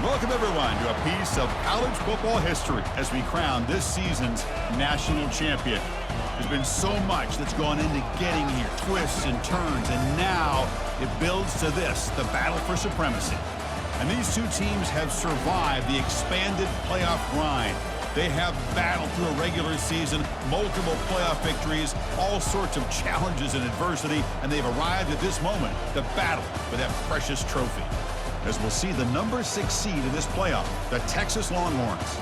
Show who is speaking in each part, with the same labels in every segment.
Speaker 1: Welcome, everyone, to a piece of college football history as we crown this season's national champion. There's been so much that's gone into getting here, twists and turns, and now it builds to this, the battle for supremacy. And these two teams have survived the expanded playoff grind. They have battled through a regular season, multiple playoff victories, all sorts of challenges and adversity, and they've arrived at this moment, the battle for that precious trophy. As we'll see the number 6 seed in this playoff, the Texas Longhorns,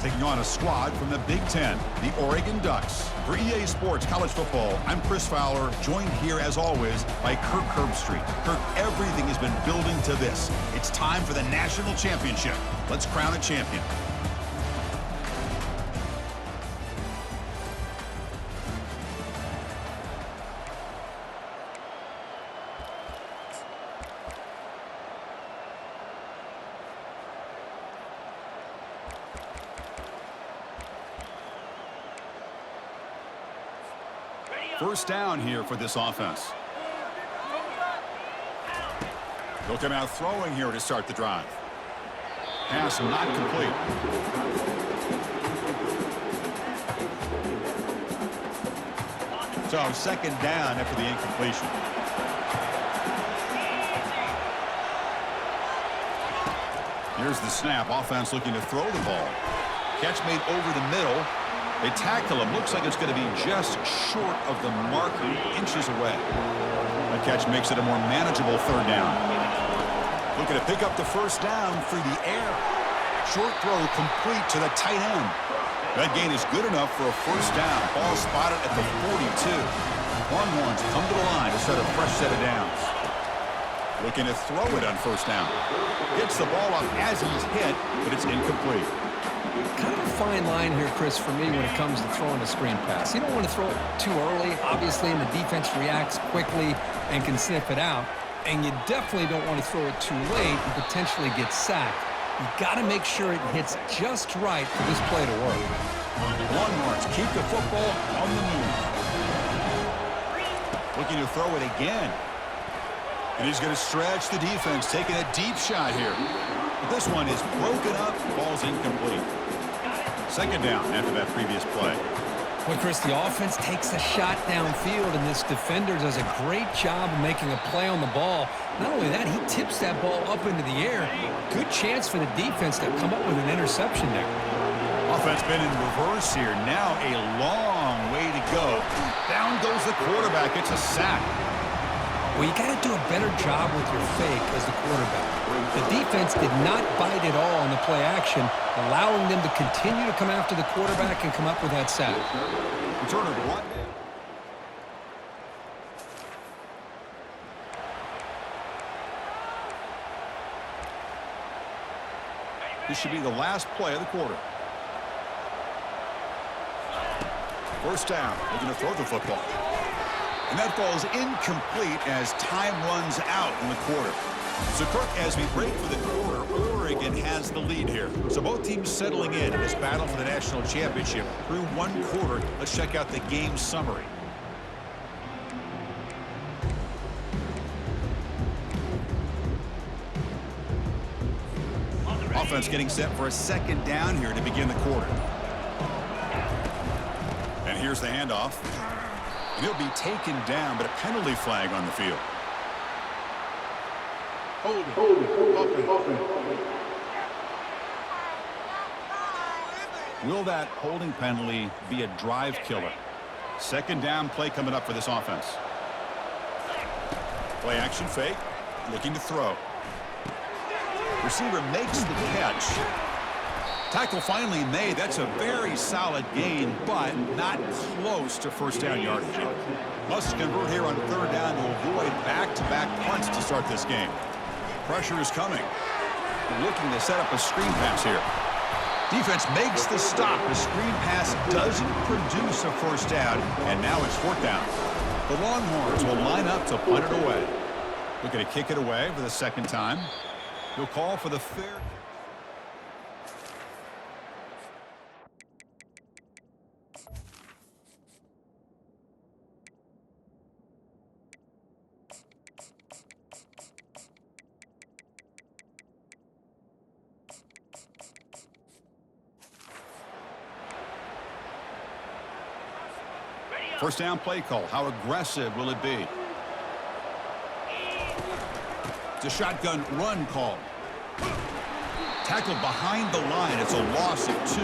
Speaker 1: taking on a squad from the Big Ten, the Oregon Ducks. For EA Sports College Football, I'm Chris Fowler, joined here as always by Kirk Herbstreit. Kirk, everything has been building to this. It's time for the national championship. Let's crown a champion. First down here for this offense. They'll come out throwing here to start the drive. Pass not complete. So second down after the incompletion. Here's the snap. Offense looking to throw the ball. Catch made over the middle. They tackle him. Looks like it's going to be just short of the marker, inches away. The catch makes it a more manageable third down. Looking to pick up the first down through the air. Short throw complete to the tight end. That gain is good enough for a first down. Ball spotted at the 42. Longhorns come to the line to set a fresh set of downs. Looking to throw it on first down. Gets the ball off as he's hit, but it's incomplete.
Speaker 2: Kind of a fine line here, Chris, for me when it comes to throwing a screen pass. You don't want to throw it too early, obviously, and the defense reacts quickly and can sniff it out. And you definitely don't want to throw it too late and potentially get sacked. You got to make sure it hits just right for this play to work.
Speaker 1: Longhorns keep the football on the move. Looking to throw it again. And he's going to stretch the defense, taking a deep shot here. But this one is broken up, ball's incomplete. Second down after that previous play.
Speaker 2: Well, Chris, the offense takes a shot downfield, and this defender does a great job of making a play on the ball. Not only that, he tips that ball up into the air. Good chance for the defense to come up with an interception there.
Speaker 1: Offense been in reverse here. Now a long way to go. Down goes the quarterback. It's a sack.
Speaker 2: Well, you got to do a better job with your fake as the quarterback. The defense did not bite at all on the play action, allowing them to continue to come after the quarterback and come up with that sack.
Speaker 1: Return of what? This should be the last play of the quarter. First down. Looking to throw the football. And that falls incomplete as time runs out in the quarter. So, Kirk, as we break for the quarter, Oregon has the lead here. So both teams settling in this battle for the national championship through one quarter. Let's check out the game summary. Offense getting set for a second down here to begin the quarter. And here's the handoff. And he'll be taken down, but a penalty flag on the field. Will that holding penalty be a drive killer? Second down play coming up for this offense. Play action fake, looking to throw. Receiver makes the catch. Tackle finally made. That's a very solid gain, but not close to first down yardage. Must convert here on third down to avoid back-to-back punts to start this game. Pressure is coming. Looking to set up a screen pass here. Defense makes the stop. The screen pass doesn't produce a first down, and now it's fourth down. The Longhorns will line up to punt it away. Looking to kick it away for the second time. He'll call for the fair. First down play call. How aggressive will it be? It's a shotgun run call. Tackled behind the line. It's a loss of 2.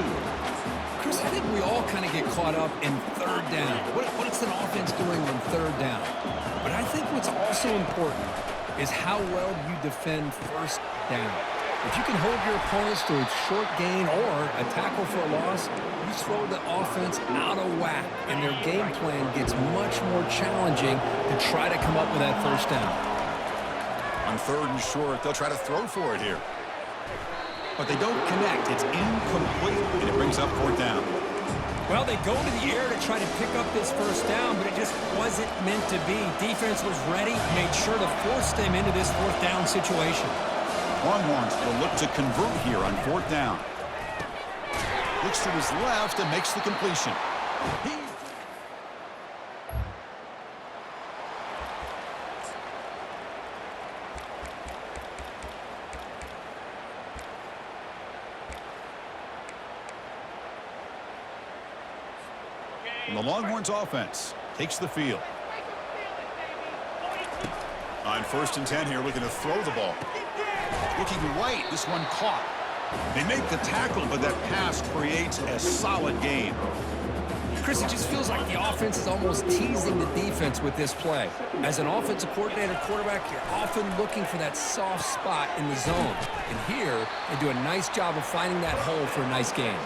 Speaker 2: Chris, I think we all kind of get caught up in third down. What's an offense doing on third down? But I think what's also important is how well you defend first down. If you can hold your opponents to a short gain or a tackle for a loss, you throw the offense out of whack, and their game plan gets much more challenging to try to come up with that first down.
Speaker 1: On third and short, they'll try to throw for it here. But they don't connect. It's incomplete, and it brings up fourth down.
Speaker 2: Well, they go to the air to try to pick up this first down, but it just wasn't meant to be. Defense was ready, made sure to force them into this fourth down situation.
Speaker 1: Longhorns will look to convert here on fourth down. Looks to his left and makes the completion. And the Longhorns offense takes the field. On first and 10 here, looking to throw the ball. Looking right, this one caught. They make the tackle, but that pass creates a solid gain.
Speaker 2: Chris, it just feels like the offense is almost teasing the defense with this play. As an offensive coordinator, quarterback, you're often looking for that soft spot in the zone. And here, they do a nice job of finding that hole for a nice gain.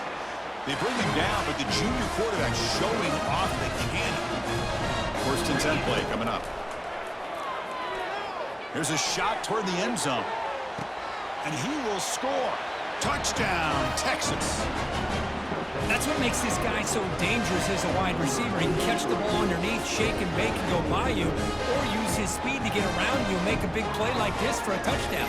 Speaker 1: They bring him down, but the junior quarterback showing off the cannon. First and 10 play coming up. Here's a shot toward the end zone. And he will score. Touchdown, Texas.
Speaker 2: That's what makes this guy so dangerous as a wide receiver. He can catch the ball underneath, shake and bake and go by you, or use his speed to get around you and make a big play like this for a touchdown.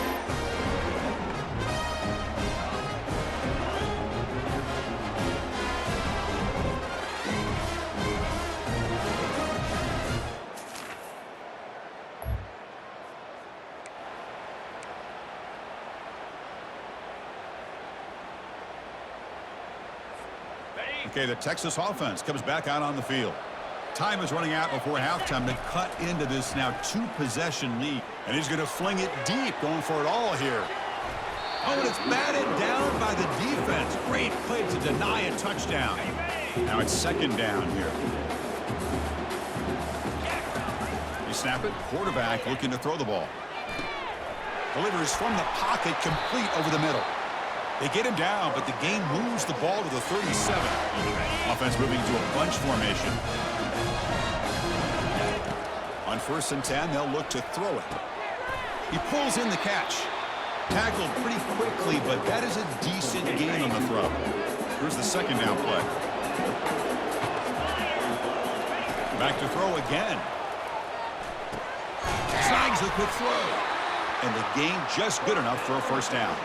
Speaker 1: Okay, the Texas offense comes back out on the field. Time is running out before halftime to cut into this now 2-possession lead. And he's going to fling it deep, going for it all here. Oh, and it's batted down by the defense. Great play to deny a touchdown. Now it's second down here. You snap it. Quarterback looking to throw the ball. Delivers from the pocket, complete over the middle. They get him down, but the game moves the ball to the 37. Offense moving to a bunch formation. On first and 10, they'll look to throw it. He pulls in the catch. Tackled pretty quickly, but that is a decent gain on the throw. Here's the second down play. Back to throw again. Snags a quick throw. And the gain just good enough for a first down.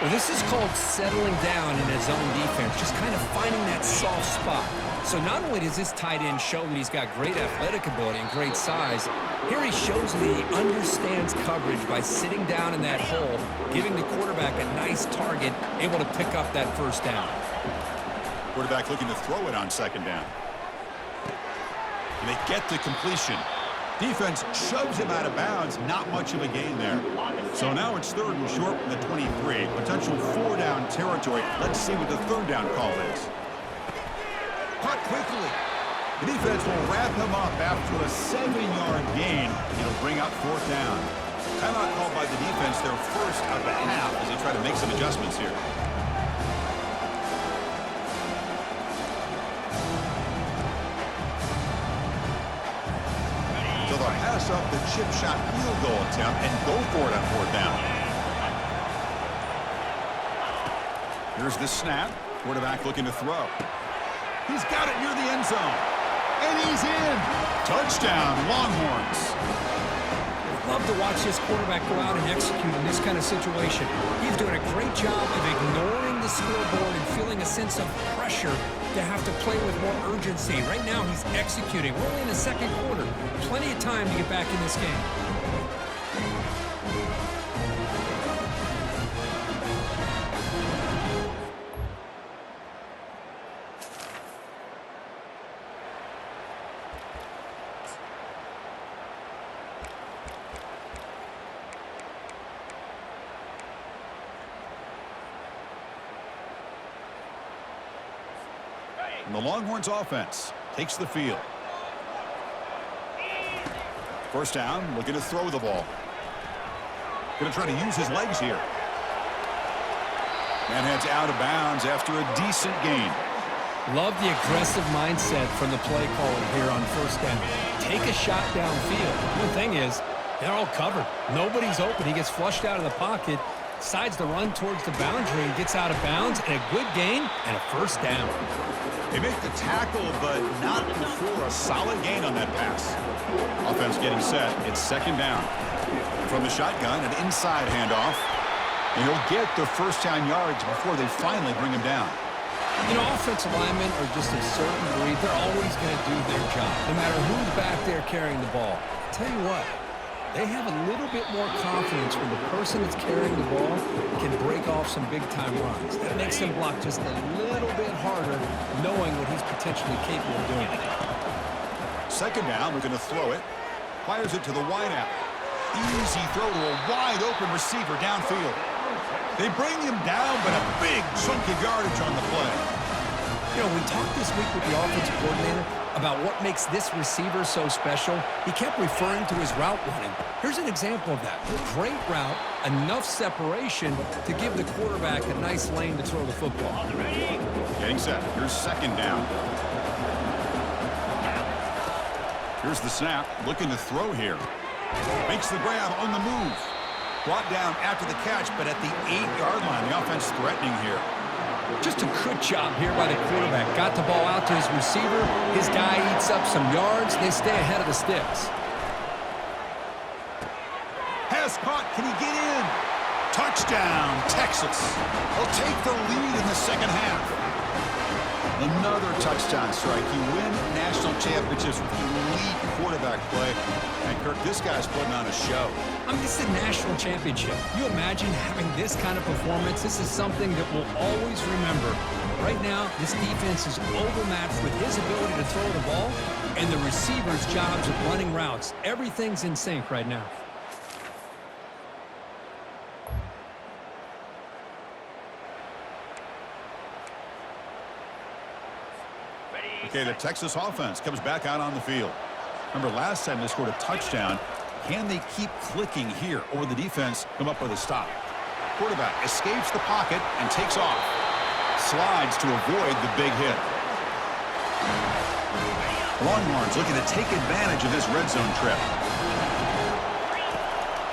Speaker 2: Well, this is called settling down in his zone defense, just kind of finding that soft spot. So not only does this tight end show that he's got great athletic ability and great size, here he shows that he understands coverage by sitting down in that hole, giving the quarterback a nice target, able to pick up that first down.
Speaker 1: Quarterback looking to throw it on second down. And they get the completion. Defense shoves him out of bounds. Not much of a gain there. So now it's third and short from the 23. Potential 4-down territory. Let's see what the third down call is. Caught quickly. The defense will wrap him up after a 7-yard gain. It'll bring up fourth down. Timeout called by the defense, their first of the half, as they try to make some adjustments here. So they'll pass up the chip shot field goal attempt and go for it on fourth down. Here's the snap. Quarterback looking to throw. He's got it near the end zone. And he's in. Touchdown, Longhorns.
Speaker 2: Love to watch this quarterback go out and execute in this kind of situation. He's doing a great job of ignoring the scoreboard and feeling a sense of pressure to have to play with more urgency. Right now, he's executing. We're only in the second quarter. Plenty of time to get back in this game.
Speaker 1: And the Longhorns offense takes the field. First down, looking to throw the ball. Going to try to use his legs here. And heads out of bounds after a decent gain.
Speaker 2: Love the aggressive mindset from the play caller here on first down. Take a shot downfield. The thing is, they're all covered. Nobody's open. He gets flushed out of the pocket, decides to run towards the boundary and gets out of bounds, and a good gain and a first down.
Speaker 1: They make the tackle, but not before a solid gain on that pass. Offense getting set. It's second down. From the shotgun, an inside handoff. And he'll get the first down yards before they finally bring him down.
Speaker 2: You know, offensive linemen are just a certain breed. They're always going to do their job, no matter who's back there carrying the ball. I'll tell you what, they have a little bit more confidence when the person that's carrying the ball can break off some big-time runs. That makes them block just a little bit harder, knowing what he's potentially capable of doing.
Speaker 1: Second down, we're going to throw it. Fires it to the wideout. Easy throw to a wide-open receiver downfield. They bring him down, but a big chunk of yardage on the play.
Speaker 2: You know, we talked this week with the offensive coordinator about what makes this receiver so special. He kept referring to his route running. Here's an example of that. Great route, enough separation to give the quarterback a nice lane to throw the football.
Speaker 1: Getting set. Here's second down. Here's the snap. Looking to throw here. Makes the grab on the move. Brought down after the catch, but at the 8-yard line. The offense threatening here.
Speaker 2: Just a good job here by the quarterback. Got the ball out to his receiver. His guy eats up some yards. They stay ahead of the sticks.
Speaker 1: Has caught. Can he get in? Touchdown, Texas. They'll take the lead in the second half. Another touchdown strike. You win national championships with elite quarterback play. And, Kirk, this guy's putting on a show.
Speaker 2: I mean, this is a national championship. You imagine having this kind of performance? This is something that we'll always remember. Right now, this defense is overmatched with his ability to throw the ball and the receiver's jobs of running routes. Everything's in sync right now.
Speaker 1: Okay, the Texas offense comes back out on the field. Remember, last time they scored a touchdown. Can they keep clicking here, or the defense come up with a stop? Quarterback escapes the pocket and takes off. Slides to avoid the big hit. Longhorns looking to take advantage of this red zone trip.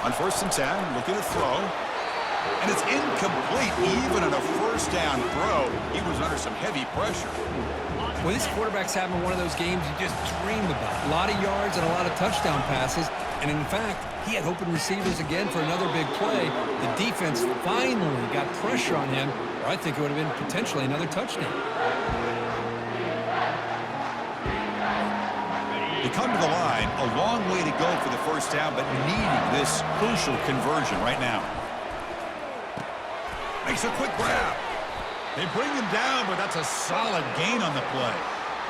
Speaker 1: On first and 10, looking to throw. And it's incomplete, even on a first down throw. He was under some heavy pressure.
Speaker 2: Well, this quarterback's having one of those games you just dream about. A lot of yards and a lot of touchdown passes. And in fact, he had open receivers again for another big play. The defense finally got pressure on him, or I think it would have been potentially another touchdown.
Speaker 1: They come to the line, a long way to go for the first down, but needing this crucial conversion right now. Makes a quick grab. They bring him down, but that's a solid gain on the play.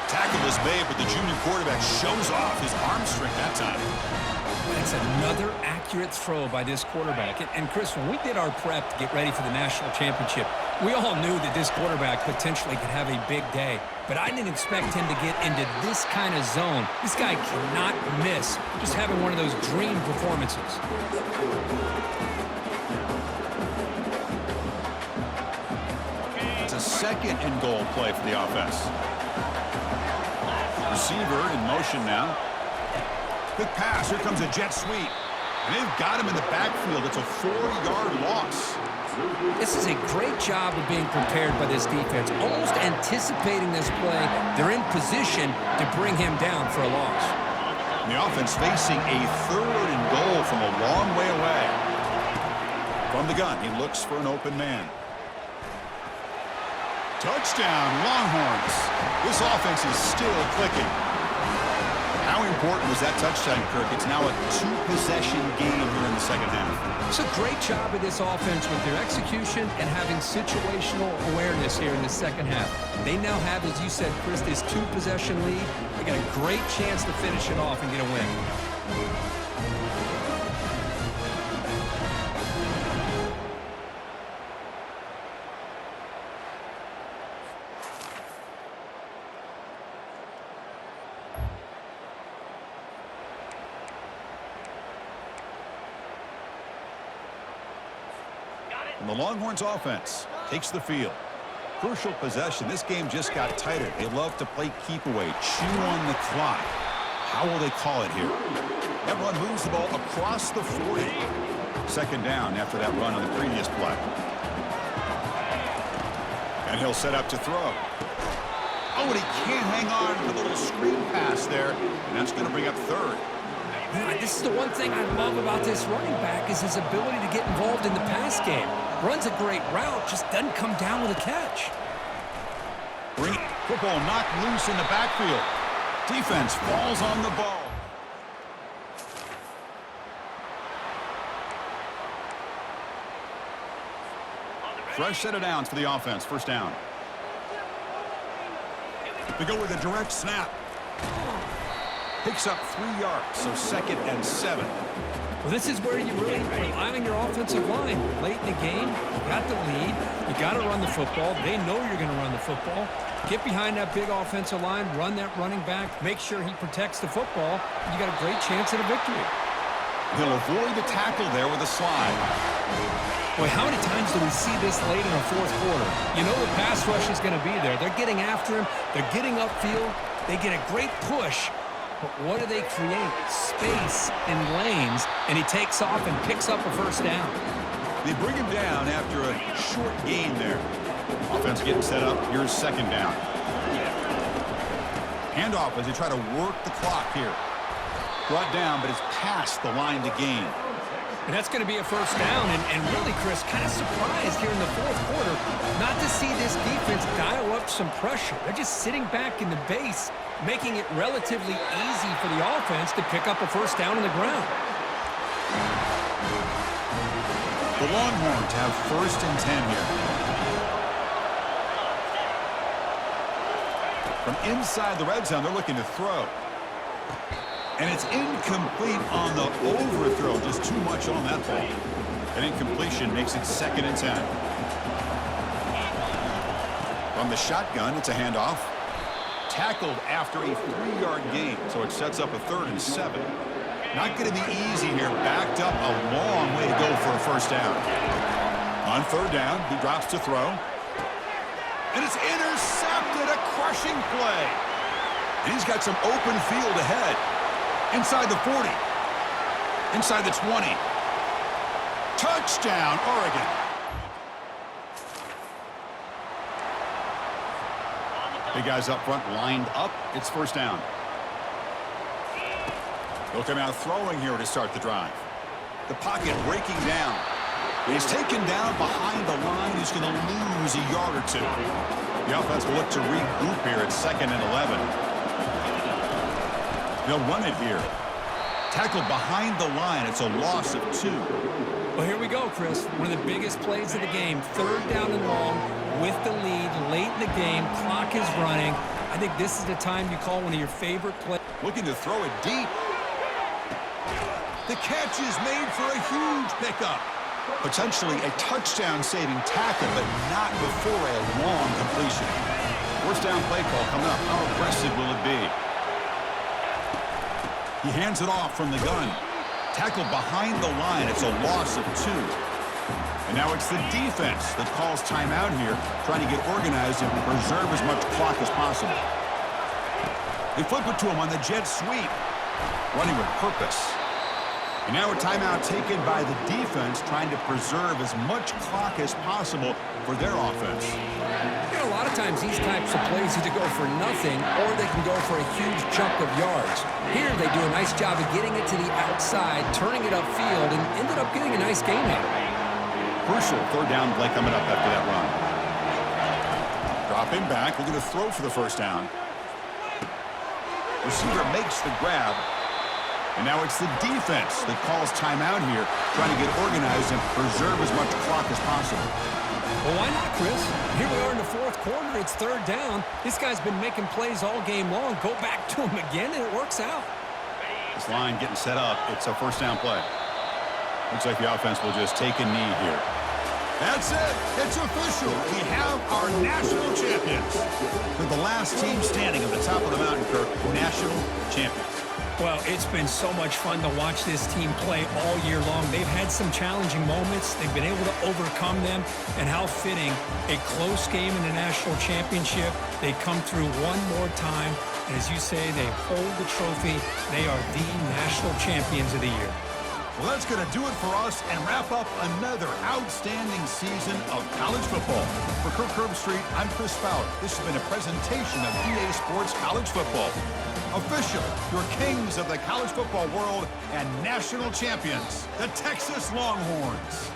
Speaker 1: Tackle is made, but the junior quarterback shows off his arm strength that time.
Speaker 2: It's another accurate throw by this quarterback. And Chris, when we did our prep to get ready for the national championship, we all knew that this quarterback potentially could have a big day. But I didn't expect him to get into this kind of zone. This guy cannot miss. Just having one of those dream performances.
Speaker 1: It's a second and goal play for the offense. Receiver in motion now. Quick pass. Here comes a jet sweep. And they've got him in the backfield. It's a 4-yard loss.
Speaker 2: This is a great job of being prepared by this defense. Almost anticipating this play. They're in position to bring him down for a loss.
Speaker 1: And the offense facing a third and goal from a long way away. From the gun, he looks for an open man. Touchdown, Longhorns. This offense is still clicking. How important was that touchdown, Kirk? It's now a 2-possession game here in the second half.
Speaker 2: It's a great job of this offense with their execution and having situational awareness here in the second half. They now have, as you said, Chris, this 2-possession lead. They got a great chance to finish it off and get a win.
Speaker 1: And the Longhorns offense takes the field. Crucial possession. This game just got tighter. They love to play keep away, chew on the clock. How will they call it here? That run moves the ball across the 40. Second down after that run on the previous play. And he'll set up to throw. Oh, and he can't hang on to the little screen pass there. And that's going to bring up third.
Speaker 2: This is the one thing I love about this running back is his ability to get involved in the pass game. Runs a great route, just doesn't come down with a catch.
Speaker 1: Football knocked loose in the backfield. Defense falls on the ball. Fresh set of downs for the offense. First down. They go with a direct snap. Picks up 3 yards, so 2nd and 7.
Speaker 2: Well, this is where you really rely on your offensive line. Late in the game, you got the lead. You got to run the football. They know you're going to run the football. Get behind that big offensive line, run that running back, make sure he protects the football. You got a great chance at a victory.
Speaker 1: He'll avoid the tackle there with a slide.
Speaker 2: Boy, how many times do we see this late in a fourth quarter? You know the pass rush is going to be there. They're getting after him. They're getting upfield. They get a great push. But what do they create? Space in lanes, and he takes off and picks up a first down.
Speaker 1: They bring him down after a short gain there. Offense getting set up. Here's second down. Handoff as they try to work the clock here. Brought down, but it's past the line to gain.
Speaker 2: And that's going to be a first down. And really, Chris, kind of surprised here in the fourth quarter not to see this defense dial up some pressure. They're just sitting back in the base, making it relatively easy for the offense to pick up a first down on the ground.
Speaker 1: The Longhorns have 1st and 10 here. From inside the red zone, they're looking to throw. And it's incomplete on the overthrow. Just too much on that ball. An incompletion makes it 2nd and 10. From the shotgun, it's a handoff. Tackled after a 3-yard gain, so it sets up a 3rd and 7. Not going to be easy here. Backed up a long way to go for a first down. On 3rd down, he drops to throw. And it's intercepted, a crushing play. And he's got some open field ahead. Inside the 40. Inside the 20. Touchdown, Oregon. Big guys up front lined up. It's first down. They'll come out throwing here to start the drive. The pocket breaking down. He's taken down behind the line. He's going to lose a yard or 2. The offense will look to regroup here at 2nd and 11. They'll run it here. Tackled behind the line. It's a loss of 2.
Speaker 2: Well, here we go, Chris. One of the biggest plays of the game. 3rd down and long with the lead late in the game. Clock is running. I think this is the time you call one of your favorite plays.
Speaker 1: Looking to throw it deep. The catch is made for a huge pickup. Potentially a touchdown-saving tackle, but not before a long completion. First down play call coming up. How aggressive will it be? He hands it off from the gun. Tackled behind the line. It's a loss of 2. And now it's the defense that calls timeout here, trying to get organized and preserve as much clock as possible. They flip it to him on the jet sweep. Running with purpose. And now a timeout taken by the defense, trying to preserve as much clock as possible for their offense.
Speaker 2: You know, a lot of times these types of plays either go for nothing or they can go for a huge chunk of yards. Here they do a nice job of getting it to the outside, turning it upfield, and ended up getting a nice gain out of it.
Speaker 1: Crucial 3rd down play coming up after that run. Dropping back, looking to throw for the first down. Receiver makes the grab. And now it's the defense that calls timeout here, trying to get organized and preserve as much clock as possible.
Speaker 2: Well, why not, Chris? Here we are in the fourth quarter. It's 3rd down. This guy's been making plays all game long. Go back to him again, and it works out.
Speaker 1: This line getting set up. It's a first down play. Looks like the offense will just take a knee here. That's it. It's official. We have our national champions. With the last team standing at the top of the mountain, Kirk, national champions.
Speaker 2: Well, it's been so much fun to watch this team play all year long. They've had some challenging moments. They've been able to overcome them. And how fitting, a close game in the national championship. They come through one more time. And as you say, they hold the trophy. They are the national champions of the year.
Speaker 1: Well, that's going to do it for us and wrap up another outstanding season of college football. For Kirk Herbstreit, I'm Chris Fowler. This has been a presentation of EA Sports College Football. Officially, your kings of the college football world and national champions, the Texas Longhorns.